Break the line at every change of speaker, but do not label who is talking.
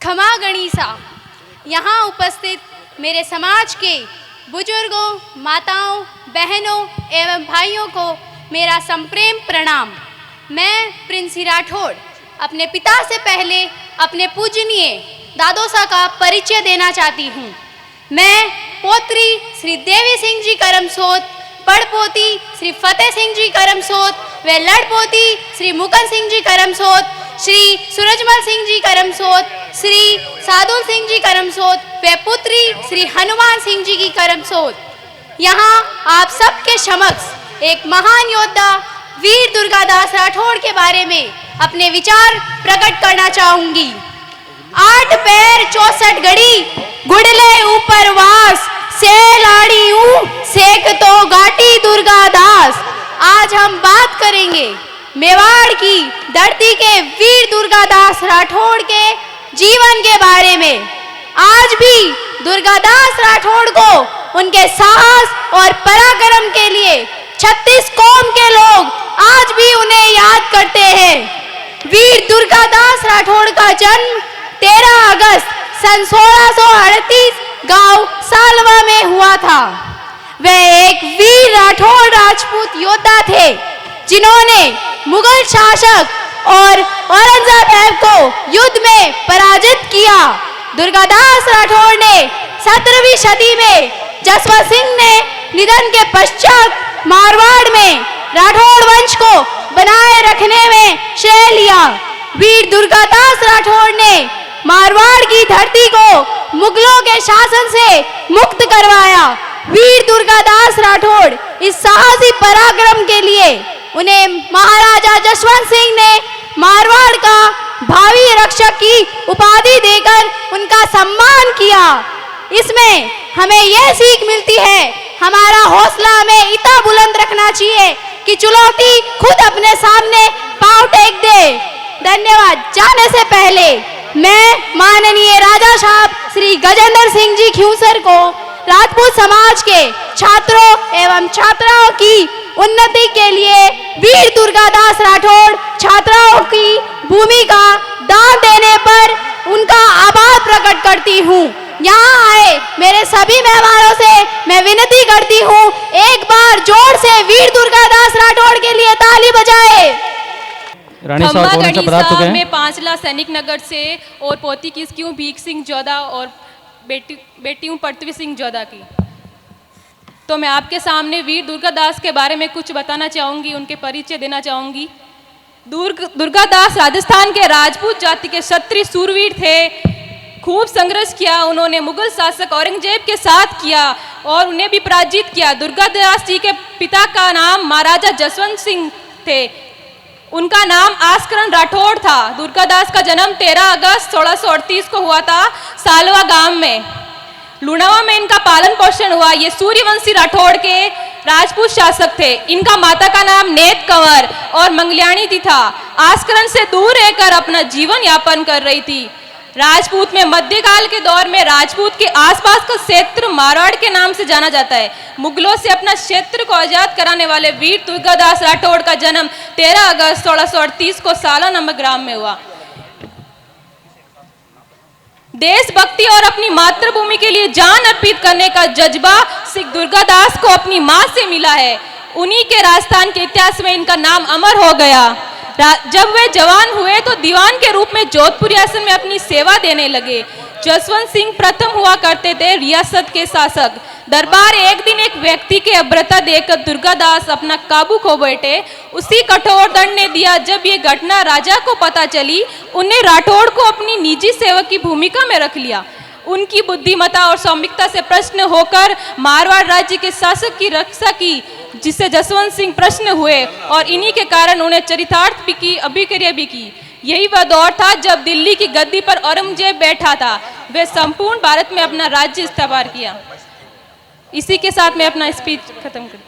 खमा गणिसा। यहाँ उपस्थित मेरे समाज के बुजुर्गों, माताओं, बहनों एवं भाइयों को मेरा संप्रेम प्रणाम। मैं प्रिंसी राठौड़ अपने पिता से पहले अपने पूजनीय दादोसा का परिचय देना चाहती हूँ। मैं पोत्री श्री देवी सिंह जी करमसोत, पड़पोती श्री फतेह सिंह जी करमसोत व लड़पोती श्री मुकन सिंह जी करमसोत, श्री सूरजमल सिंह जी करमसोत, श्री सादुल सिंह जी करमसोत व पुत्री श्री हनुमान सिंह जी की करमसोत। यहाँ आप सबके समक्ष एक महान योद्धा वीर दुर्गादास राठौड़ के बारे में अपने विचार प्रकट करना चाहूंगी। 8 पैर 64 घड़ी गुड़ले ऊपर वास, से लाड़ी सेक तो गाटी दुर्गादास। आज हम बात करेंगे मेवाड़ की धरती के वीर दुर्गादास राठौड़ के जीवन के बारे में। आज भी दुर्गादास राठौड़ को उनके साहस और पराक्रम के लिए 36 कौम के लोग आज भी उन्हें याद करते हैं। वीर दुर्गादास राठौड़ का जन्म 13 अगस्त सन 1638 गांव सालवा में हुआ था। वे एक वीर राठौड़ राजपूत योद्धा थे जिन्होंने मुगल शासक और औरंगजेब को युद्ध में पराजित किया। दुर्गादास राठौड़ ने 17वीं सदी में जसवंत सिंह ने निधन के पश्चात मारवाड़ में राठौड़ वंश को बनाए रखने में श्रेय लिया। वीर दुर्गादास राठौड़ ने मारवाड़ की धरती को मुगलों के शासन से मुक्त करवाया। वीर दुर्गादास राठौड़ इस साहसी पराक्रम के लिए उन्हें महाराजा जसवंत सिंह ने मारवाड़ का भावी रक्षक की उपाधि देकर उनका सम्मान किया। इसमें हमें यह सीख मिलती है, हमारा हौसला हमें इतना बुलंद रखना चाहिए कि चुनौती खुद अपने सामने पांव टेक दे। धन्यवाद। जाने से पहले मैं माननीय राजा साहब श्री गजेंद्र सिंह जी खियूसर को राजपूत समाज के छात्रों एवं छात्राओं की उन्नति के लिए वीर दुर्गादास राठौड़ छात्राओं की भूमिका दान देने पर उनका आभार प्रकट करती हूँ। यहाँ आए मेरे सभी मेहमानों से मैं विनती करती हूँ, एक बार जोर से वीर दुर्गादास राठौड़ के लिए ताली बजाए।
खम्मा गणिसा में 5 लाख सैनिक नगर से और पोती किसकी हूँ भीख सिंह जोधा और बेटी हूँ पृथ्वी सिंह जोधा की। तो मैं आपके सामने वीर दुर्गादास के बारे में कुछ बताना चाहूँगी, उनके परिचय देना चाहूँगी। दुर्गादास राजस्थान के राजपूत जाति के क्षत्रिय सूरवीर थे। खूब संघर्ष किया उन्होंने, मुगल शासक औरंगजेब के साथ किया और उन्हें भी पराजित किया। दुर्गादास जी के पिता का नाम महाराजा जसवंत सिंह थे, उनका नाम आस्करण राठौड़ था। दुर्गादास का जन्म 13 अगस्त 1638 को हुआ था सालवा गांव में। लुणावा में इनका पालन पोषण हुआ। ये सूर्यवंशी राठौड़ के राजपूत शासक थे। इनका माता का नाम नेत कंवर और मंगल्याणी थी था। आस्करण से दूर रहकर अपना जीवन यापन कर रही थी। राजपूत में मध्यकाल के दौर में राजपूत के आसपास का क्षेत्र मारवाड़ के नाम से जाना जाता है। मुगलों से अपना क्षेत्र को आजाद कराने वाले वीर दुर्गादास राठौड़ का जन्म 13 अगस्त 1638 को साला नामक ग्राम में हुआ। देशभक्ति और अपनी मातृभूमि के लिए जान अर्पित करने का जज्बा सिख दुर्गादास को अपनी मां से मिला है। उन्हीं के राजस्थान के इतिहास में इनका नाम अमर हो गया। जब वे जवान हुए तो दीवान के रूप में जोधपुर रियासत में अपनी सेवा देने लगे। जसवंत सिंह प्रथम हुआ करते थे रियासत के शासक। दरबार एक दिन एक व्यक्ति के अभ्रता देखकर दुर्गादास अपना काबू खो बैठे। उसी कठोर दंड ने दिया। जब ये घटना राजा को पता चली, उन्हें राठौड़ को अपनी निजी सेवक की भूमिका में रख लिया। उनकी बुद्धिमत्ता और सौम्यता से प्रसन्न होकर मारवाड़ राज्य के शासक की रक्षा की, जिससे जसवंत सिंह प्रसन्न हुए और इन्हीं के कारण उन्हें चरितार्थ भी की, अभिक्रिया भी की। यही वह दौर था जब दिल्ली की गद्दी पर औरंगजेब बैठा था। वे संपूर्ण भारत में अपना राज्य स्थापित किया। इसी के साथ मैं अपना स्पीच खत्म करती हूँ।